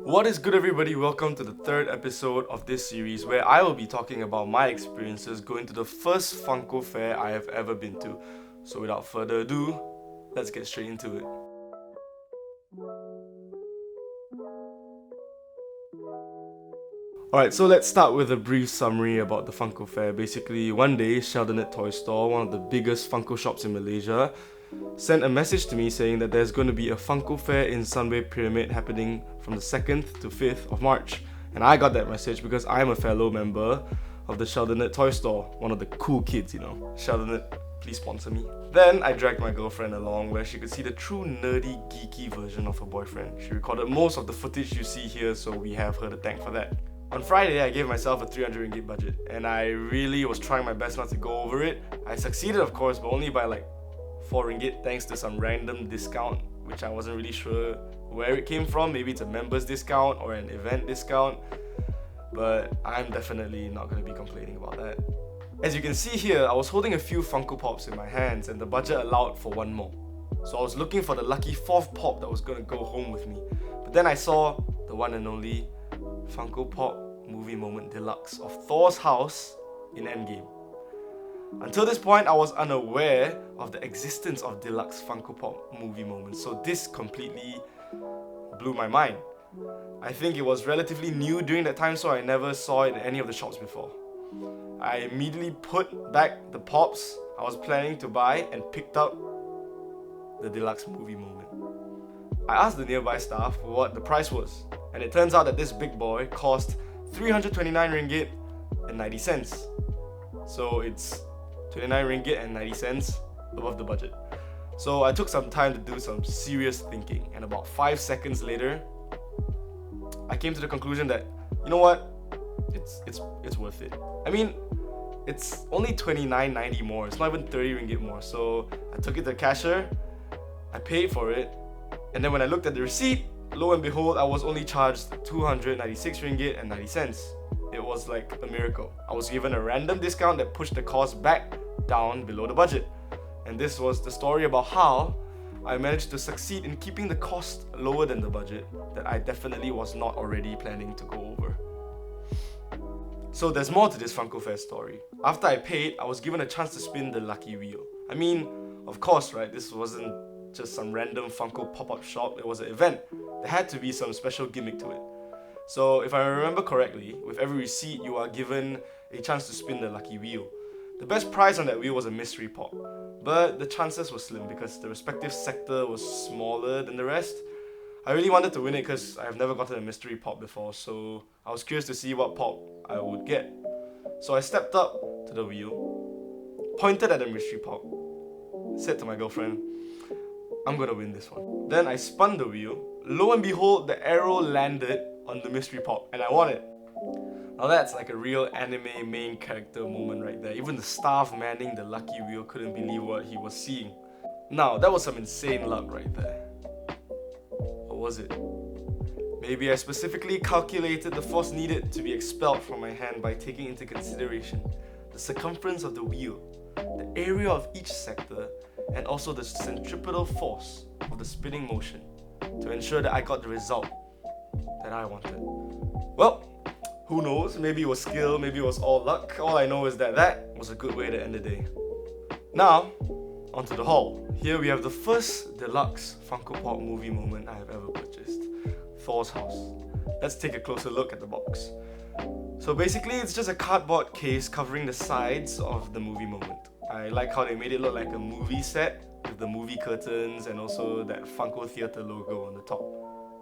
What is good, everybody? Welcome to the third episode of this series where I will be talking about my experiences going to the first Funko Fair I have ever been to. So without further ado, let's get straight into it. Alright, so let's start with a brief summary about the Funko Fair. Basically, one day, Sheldon at Toy Store, one of the biggest Funko shops in Malaysia, sent a message to me saying that there's going to be a Funko Fair in Sunway Pyramid happening from the 2nd to 5th of March. And I got that message because I'm a fellow member of the Sheldon at Toy Store, one of the cool kids, you know. Sheldon, please sponsor me. Then I dragged my girlfriend along where she could see the true nerdy, geeky version of her boyfriend. She recorded most of the footage you see here, so we have her to thank for that. On Friday, I gave myself a 300 ringgit budget, and I really was trying my best not to go over it. I succeeded, of course, but only by like 4 ringgit thanks to some random discount, which I wasn't really sure where it came from. Maybe it's a members discount or an event discount, but I'm definitely not going to be complaining about that. As you can see here, I was holding a few Funko Pops in my hands and the budget allowed for one more. So I was looking for the lucky 4th pop that was going to go home with me. But then I saw the one and only Funko Pop Movie Moment Deluxe of Thor's house in Endgame. Until this point, I was unaware of the existence of deluxe Funko Pop movie moments, so this completely blew my mind. I think it was relatively new during that time, so I never saw it in any of the shops before. I immediately put back the pops I was planning to buy and picked up the deluxe movie moment. I asked the nearby staff what the price was, and it turns out that this big boy cost 329 ringgit and 90 cents. So it's 29 ringgit and 90 cents above the budget. So I took some time to do some serious thinking, and about 5 seconds later, I came to the conclusion that, you know what, it's worth it. I mean, it's only 29.90 more, it's not even 30 ringgit more. So I took it to the cashier, I paid for it, and then when I looked at the receipt, lo and behold, I was only charged 296 ringgit and 90 cents. It was like a miracle. I was given a random discount that pushed the cost back down below the budget. And this was the story about how I managed to succeed in keeping the cost lower than the budget that I definitely was not already planning to go over. So there's more to this Funko Fair story. After I paid, I was given a chance to spin the lucky wheel. I mean, of course, right, this wasn't just some random Funko pop-up shop, it was an event. There had to be some special gimmick to it. So if I remember correctly, with every receipt you are given a chance to spin the lucky wheel. The best prize on that wheel was a mystery pop, but the chances were slim because the respective sector was smaller than the rest. I really wanted to win it because I have never gotten a mystery pop before, so I was curious to see what pop I would get. So I stepped up to the wheel, pointed at the mystery pop, said to my girlfriend, I'm gonna win this one. Then I spun the wheel. Lo and behold, the arrow landed on the mystery pop and I won it. Now that's like a real anime main character moment right there. Even the staff manning the lucky wheel couldn't believe what he was seeing. Now that was some insane luck right there. Or was it? Maybe I specifically calculated the force needed to be expelled from my hand by taking into consideration the circumference of the wheel, the area of each sector, and also the centripetal force of the spinning motion to ensure that I got the result that I wanted. Well, who knows, maybe it was skill, maybe it was all luck. All I know is that that was a good way to end the day. Now, onto the haul. Here we have the first deluxe Funko Pop movie moment I have ever purchased, Thor's house. Let's take a closer look at the box. So basically it's just a cardboard case covering the sides of the movie moment. I like how they made it look like a movie set with the movie curtains and also that Funko Theatre logo on the top.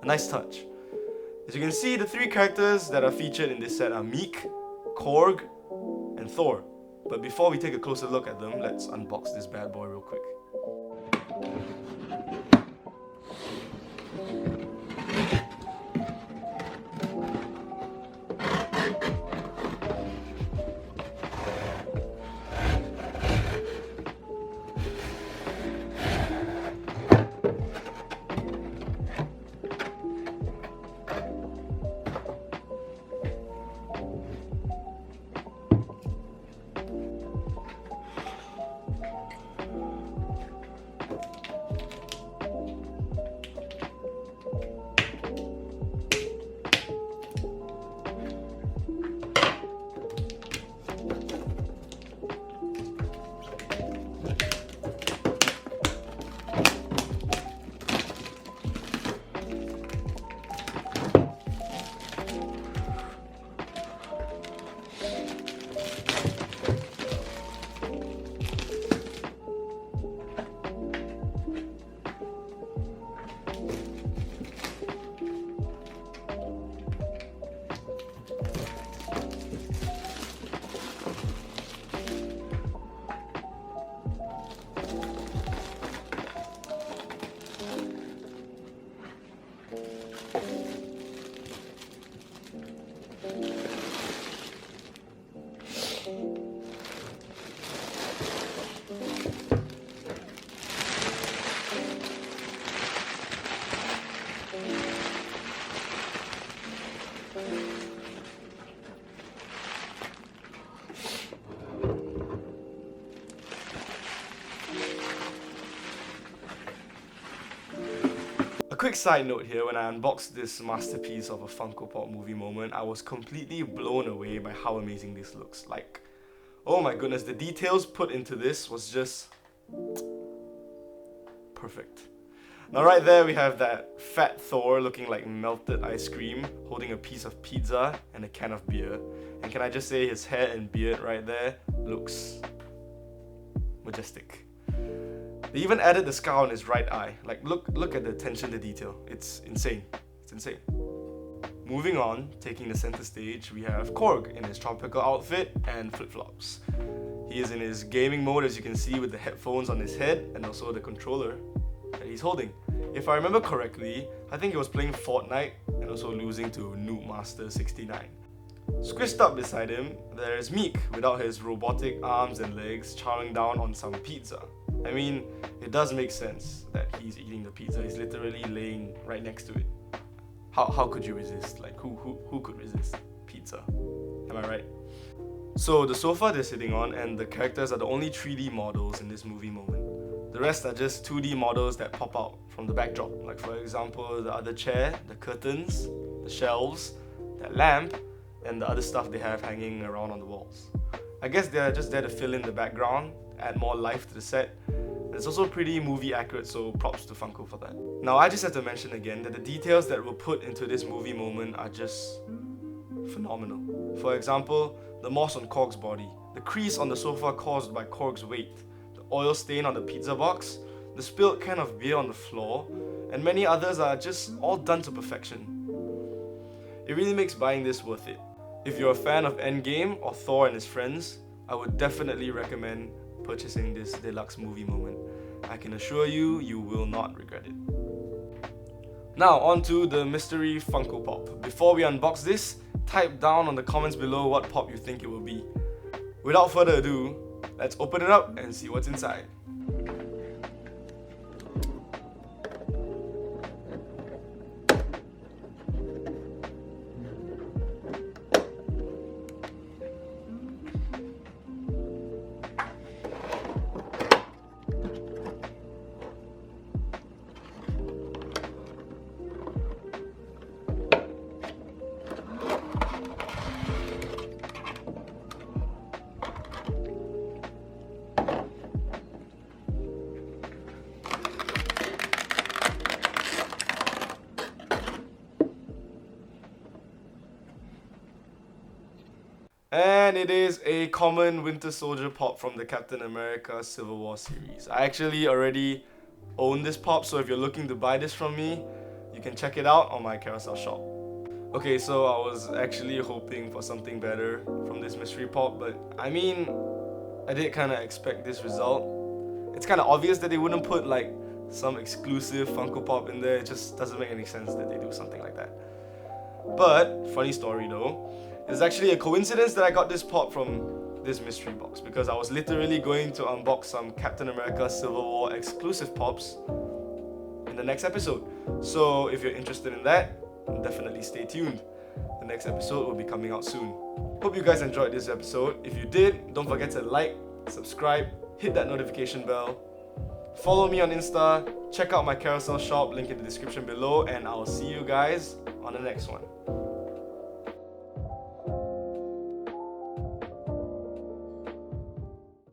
A nice touch. As you can see, the 3 characters that are featured in this set are Meek, Korg, and Thor. But before we take a closer look at them, let's unbox this bad boy real quick. quick side note here, when I unboxed this masterpiece of a Funko Pop movie moment, I was completely blown away by how amazing this looks. Like, oh my goodness, the details put into this was just perfect. Now right there we have that fat Thor looking like melted ice cream, holding a piece of pizza and a can of beer. And can I just say, his hair and beard right there looks majestic. They even added the scar on his right eye. Like, look at the attention to detail. It's insane. It's insane. Moving on, taking the center stage, we have Korg in his tropical outfit and flip-flops. He is in his gaming mode, as you can see, with the headphones on his head and also the controller that he's holding. If I remember correctly, I think he was playing Fortnite and also losing to Noob Master 69. Squished up beside him, there's Meek without his robotic arms and legs chowing down on some pizza. I mean, it does make sense that he's eating the pizza. He's literally laying right next to it. How could you resist? Like, who could resist pizza? Am I right? So the sofa they're sitting on and the characters are the only 3D models in this movie moment. The rest are just 2D models that pop out from the backdrop. Like, for example, the other chair, the curtains, the shelves, that lamp, and the other stuff they have hanging around on the walls. I guess they're just there to fill in the background, add more life to the set. It's also pretty movie accurate, so props to Funko for that. Now I just have to mention again that the details that were put into this movie moment are just phenomenal. For example, the moss on Korg's body, the crease on the sofa caused by Korg's weight, the oil stain on the pizza box, the spilled can of beer on the floor, and many others are just all done to perfection. It really makes buying this worth it. If you're a fan of Endgame or Thor and his friends, I would definitely recommend purchasing this deluxe movie moment. I can assure you, you will not regret it. Now on to the mystery Funko Pop. Before we unbox this, type down on the comments below what pop you think it will be. Without further ado, let's open it up and see what's inside. And it is a common Winter Soldier pop from the Captain America Civil War series. I actually already own this pop, so if you're looking to buy this from me, you can check it out on my carousel shop. Okay, so I was actually hoping for something better from this mystery pop, but I mean, I did kind of expect this result. It's kind of obvious that they wouldn't put like some exclusive Funko Pop in there. It just doesn't make any sense that they do something like that. But, funny story though, it's actually a coincidence that I got this pop from this mystery box, because I was literally going to unbox some Captain America Civil War exclusive pops in the next episode. So if you're interested in that, definitely stay tuned. The next episode will be coming out soon. Hope you guys enjoyed this episode. If you did, don't forget to like, subscribe, hit that notification bell. Follow me on Insta, check out my carousel shop, link in the description below, and I'll see you guys on the next one.